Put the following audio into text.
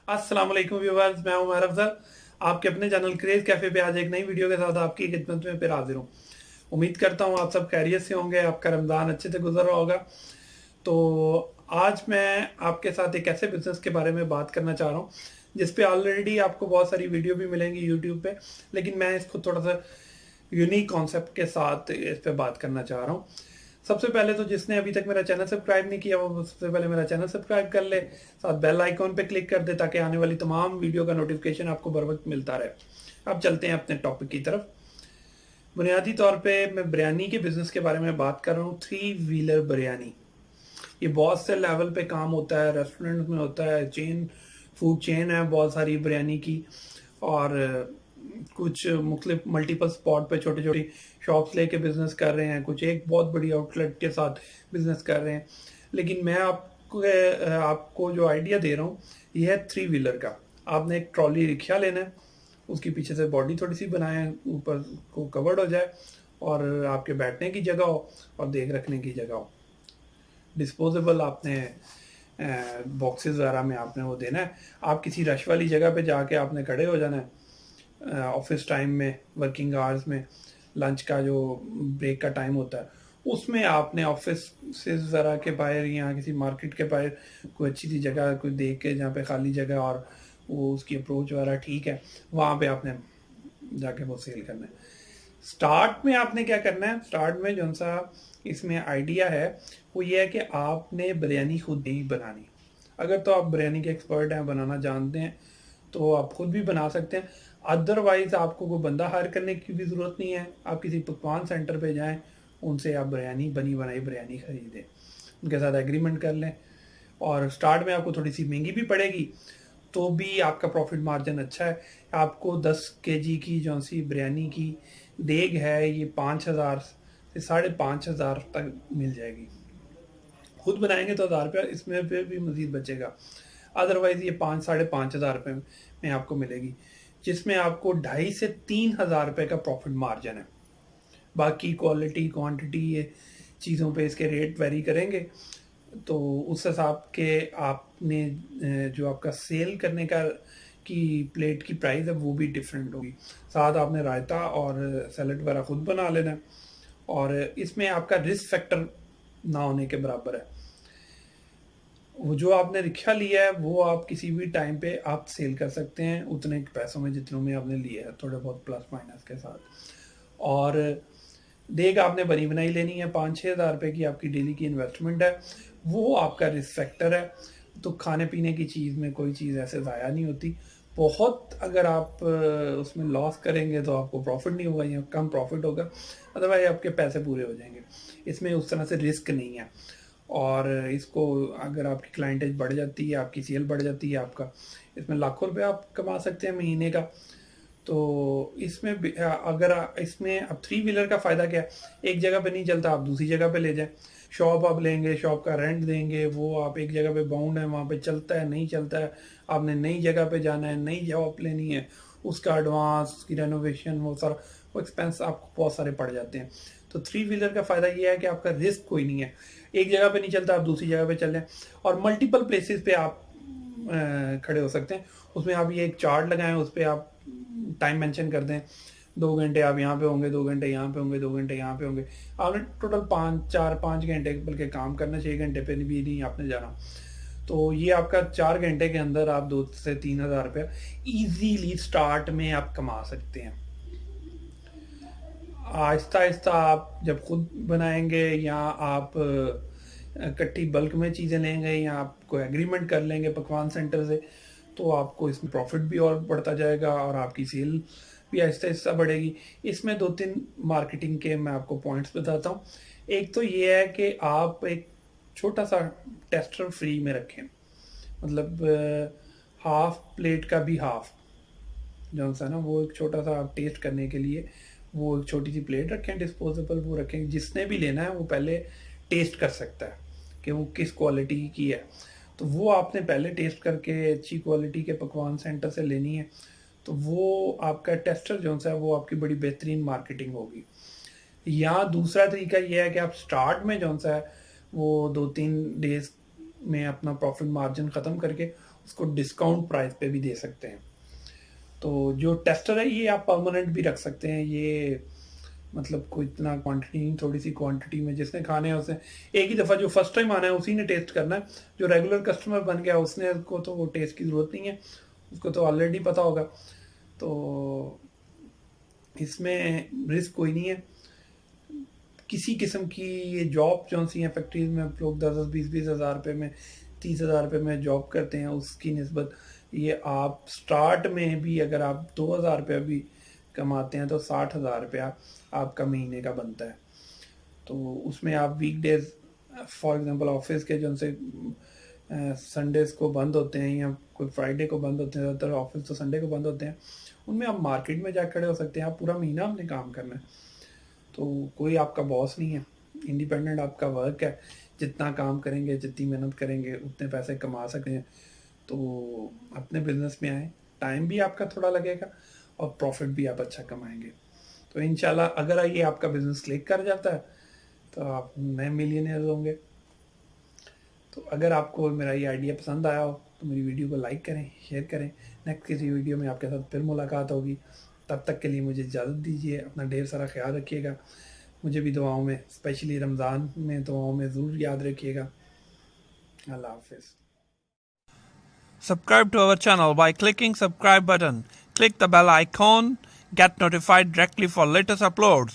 अस्सलाम वालेकुम व्यूअर्स, मैं उमर अफजल आपके अपने चैनल क्रेज कैफे पे आज एक नई वीडियो के साथ आपकी खिदमत में फिर हाजिर हूँ। उम्मीद करता हूँ आप सब खैरियत से होंगे, आपका रमज़ान अच्छे से गुजर रहा होगा। तो आज मैं आपके साथ एक ऐसे बिजनेस के बारे में बात करना चाह रहा हूँ जिस पे ऑलरेडी आपको बहुत सारी वीडियो भी मिलेंगी यूट्यूब पे, लेकिन मैं इसको थोड़ा सा यूनिक कॉन्सेप्ट के साथ इस पे बात करना चाह रहा हूँ। सबसे पहले तो जिसने अभी तक मेरा चैनल सब्सक्राइब नहीं किया वो सबसे पहले मेरा चैनल सब्सक्राइब कर ले, साथ बेल आइकॉन पे क्लिक कर दे ताकि आने वाली तमाम वीडियो का नोटिफिकेशन आपको बर वक्त मिलता रहे। अब चलते हैं अपने टॉपिक की तरफ। बुनियादी तौर पे मैं बिरयानी के बिजनेस के बारे में बात कर रहा हूँ। 3 व्हीलर बिरयानी, ये बहुत से लेवल पे काम होता है, रेस्टोरेंट में होता है, चेन फूड चेन है बहुत सारी बिरयानी की, और कुछ मुख्तलिफ मल्टीपल स्पॉट पे छोटी छोटी शॉप्स लेके बिजनेस कर रहे हैं, कुछ एक बहुत बड़ी आउटलेट के साथ बिजनेस कर रहे हैं। लेकिन मैं आपको जो आइडिया दे रहा हूँ ये है 3 व्हीलर का। आपने एक ट्रॉली रिक्शा लेना है, उसकी पीछे से बॉडी थोड़ी सी बनाए, ऊपर को कवर्ड हो जाए और आपके बैठने की जगह हो और देख रखने की जगह हो। डिस्पोजेबल आपने बॉक्सेस वगैरह में आपने वो देना है। आप किसी रश वाली जगह पे जाके आपने खड़े हो जाना है ऑफिस टाइम में, वर्किंग आवर्स में, लंच का जो ब्रेक का टाइम होता है उसमें आपने ऑफिस से ज़रा के बाहर या किसी मार्केट के बाहर कोई अच्छी सी जगह कोई देख के जहाँ पे खाली जगह और वो उसकी अप्रोच वगैरह ठीक है, वहाँ पे आपने जाके वो सेल करना है। स्टार्ट में आपने क्या करना है, स्टार्ट में जो सा इसमें आइडिया है वो ये है कि आपने बिरयानी खुद ही बनानी। अगर तो आप बिरयानी के एक्सपर्ट हैं, बनाना जानते हैं, तो आप खुद भी बना सकते हैं। अदरवाइज आपको कोई बंदा हायर करने की भी ज़रूरत नहीं है। आप किसी पकवान सेंटर पे जाएं, उनसे आप बिरयानी बनी बनाई बिरयानी खरीदें, उनके साथ एग्रीमेंट कर लें। और स्टार्ट में आपको थोड़ी सी महंगी भी पड़ेगी तो भी आपका प्रॉफिट मार्जिन अच्छा है। आपको 10 kg की जो सी बिरयानी की देग है ये 5,000 से 5,500 तक मिल जाएगी। खुद बनाएंगे तो 1,000 रुपया इसमें फिर भी मजीद बचेगा। अदरवाइज ये 5,000 से 5,500 रुपये में आपको मिलेगी, जिसमें आपको 2,500 से 3,000 रुपये का प्रॉफिट मार्जिन है। बाकी क्वालिटी क्वांटिटी ये चीज़ों पे इसके रेट वेरी करेंगे, तो उस हिसाब के आपने जो आपका सेल करने का की प्लेट की प्राइस है वो भी डिफरेंट होगी। साथ आपने रायता और सैलड वगैरह खुद बना लेना है, और इसमें आपका रिस्क फैक्टर ना होने के बराबर है। वो जो आपने रिक्शा लिया है वो आप किसी भी टाइम पे आप सेल कर सकते हैं उतने पैसों में जितनों में आपने लिया है, थोड़े बहुत प्लस माइनस के साथ। और देख आपने बनी बनाई लेनी है, 5-6 हज़ार रुपये की आपकी डेली की इन्वेस्टमेंट है, वो आपका रिस्क फैक्टर है। तो खाने पीने की चीज़ में कोई चीज़ ऐसे ज़ाया नहीं होती। बहुत अगर आप उसमें लॉस करेंगे तो आपको प्रॉफिट नहीं होगा या कम प्रॉफिट होगा, अदरवाइज आपके पैसे पूरे हो जाएंगे। इसमें उस तरह से रिस्क नहीं है। और इसको अगर आपकी क्लाइंटेज बढ़ जाती है, आपकी सेल बढ़ जाती है, आपका इसमें लाखों रुपए आप कमा सकते हैं महीने का। तो इसमें अगर इसमें अब 3 व्हीलर का फ़ायदा क्या है, एक जगह पे नहीं चलता आप दूसरी जगह पे ले जाएं। शॉप आप लेंगे, शॉप का रेंट देंगे, वो आप एक जगह पे बाउंड है, वहाँ पे चलता है नहीं चलता है, आपने नई जगह पे जाना है, नई जॉब लेनी है, उसका एडवांस, उसकी रेनोवेशन, वो सारा वो एक्सपेंस आपको बहुत सारे पड़ जाते हैं। तो 3 व्हीलर का फ़ायदा ये है कि आपका रिस्क कोई नहीं है, एक जगह पे नहीं चलता आप दूसरी जगह पे चल रहे हैं, और मल्टीपल प्लेसेस पे आप खड़े हो सकते हैं। उसमें आप ये एक चार्ट लगाएं, उस पर आप टाइम मेंशन कर दें, 2 घंटे आप यहाँ पे होंगे, 2 घंटे यहाँ पे होंगे, 2 घंटे यहाँ पे होंगे। आपने टोटल 5 घंटे बल्कि काम करना, 6 घंटे पे भी नहीं आपने जाना। तो ये आपका 4 घंटे के अंदर आप 2 से 3 हज़ार रुपया ईजीली स्टार्ट में आप कमा सकते हैं। आहिस्ता आहिस्ता आप जब खुद बनाएंगे या आप इकट्ठी बल्क में चीज़ें लेंगे या आप कोई एग्रीमेंट कर लेंगे पकवान सेंटर से, तो आपको इसमें प्रॉफिट भी और बढ़ता जाएगा और आपकी सेल भी आहिस्ता आहिस्ता बढ़ेगी। इसमें 2-3 मार्केटिंग के मैं आपको पॉइंट्स बताता हूँ। एक तो ये है कि आप एक छोटा सा टेस्टर फ्री में रखें, मतलब हाफ प्लेट का भी हाफ जो सा ना, वो एक छोटा सा आप टेस्ट करने के लिए वो एक छोटी सी प्लेट रखें, डिस्पोजेबल वो रखें। जिसने भी लेना है वो पहले टेस्ट कर सकता है कि वो किस क्वालिटी की है, तो वो आपने पहले टेस्ट करके अच्छी क्वालिटी के पकवान सेंटर से लेनी है। तो वो आपका टेस्टर जो सा है वो आपकी बड़ी बेहतरीन मार्केटिंग होगी। या दूसरा तरीका ये है कि आप स्टार्ट में जो सा है वो 2-3 डेज में अपना प्रॉफिट मार्जिन ख़त्म करके इसको डिस्काउंट प्राइस पे भी दे सकते हैं। तो जो टेस्टर है ये आप परमानेंट भी रख सकते हैं, ये मतलब कोई इतना क्वांटिटी नहीं, थोड़ी सी क्वांटिटी में जिसने खाने हैं उसने एक ही दफ़ा, जो फर्स्ट टाइम आना है उसी ने टेस्ट करना है। जो रेगुलर कस्टमर बन गया उसने को तो वो टेस्ट की ज़रूरत नहीं है, उसको तो ऑलरेडी पता होगा। तो इसमें रिस्क कोई नहीं है। किसी किस्म की ये जॉब जो सी हैं फैक्ट्रीज में लोग 10-20 हज़ार रुपये में, 30,000 रुपये में जॉब करते हैं, उसकी निस्बत ये आप स्टार्ट में भी अगर आप 2,000 रुपया भी कमाते हैं तो 60,000 रुपया आपका महीने का बनता है। तो उसमें आप वीकडेज फॉर एग्जांपल ऑफिस के जो उनसे संडेज को बंद होते हैं या कोई फ्राइडे को बंद होते हैं, ज़्यादातर ऑफिस तो संडे को बंद होते हैं, उनमें आप मार्केट में जा खड़े हो सकते हैं। आप पूरा महीना अपने काम करना है, तो कोई आपका बॉस नहीं है, इंडिपेंडेंट आपका वर्क है। जितना काम करेंगे, जितनी मेहनत करेंगे, उतने पैसे कमा सकते हैं। तो अपने बिजनेस में आए, टाइम भी आपका थोड़ा लगेगा और प्रॉफिट भी आप अच्छा कमाएंगे। तो इंशाल्लाह अगर ये आपका बिजनेस क्लिक कर जाता है तो आप नए मिलियनियर होंगे। तो अगर आपको मेरा ये आइडिया पसंद आया हो तो मेरी वीडियो को लाइक करें, शेयर करें। नेक्स्ट किसी वीडियो में आपके साथ फिर मुलाकात होगी। तब तक के लिए मुझे इजाज़त दीजिए। अपना ढेर सारा ख्याल रखिएगा। मुझे भी दुआओं में, स्पेशली रमज़ान में दुआओं में ज़रूर याद रखिएगा। अल्लाह हाफिज़। Subscribe to our channel by clicking subscribe button. Click the bell icon. Get notified directly for latest uploads.